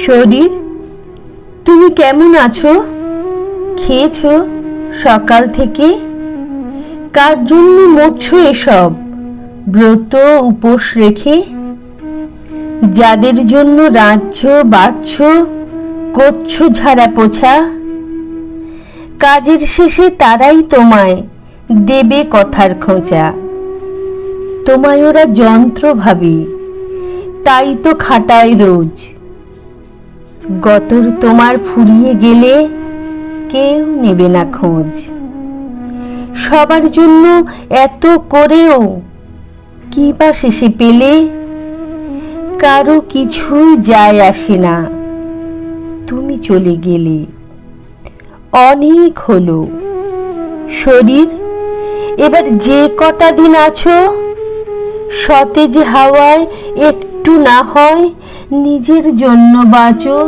শরীর, তুমি কেমন আছো? খেয়েছো সকাল থেকে? কার জন্য মরছো এসব ব্রত উপোস রেখে? যাদের জন্য রাঁধছো বাড়ছো, করছো ঝাড়া পোছা, কাজের শেষে তারাই তোমায় দেবে কথার খোঁচা। তোমায় ওরা যন্ত্র ভাবে, তাই তো খাটায় রোজ। গতর তোমার ফুরিয়ে গেলে কেউ নেবে না খোঁজ। সবার জন্য এত করেও কি বা শেষে পেলে? কারো কিছুই যায় আসে না, তুমি চলে গেলে। অনেক হলো শরীর, এবার যে কটা দিন আছো সতেজ হাওয়ায় একটু না হয় নিজের জন্য বাঁচো।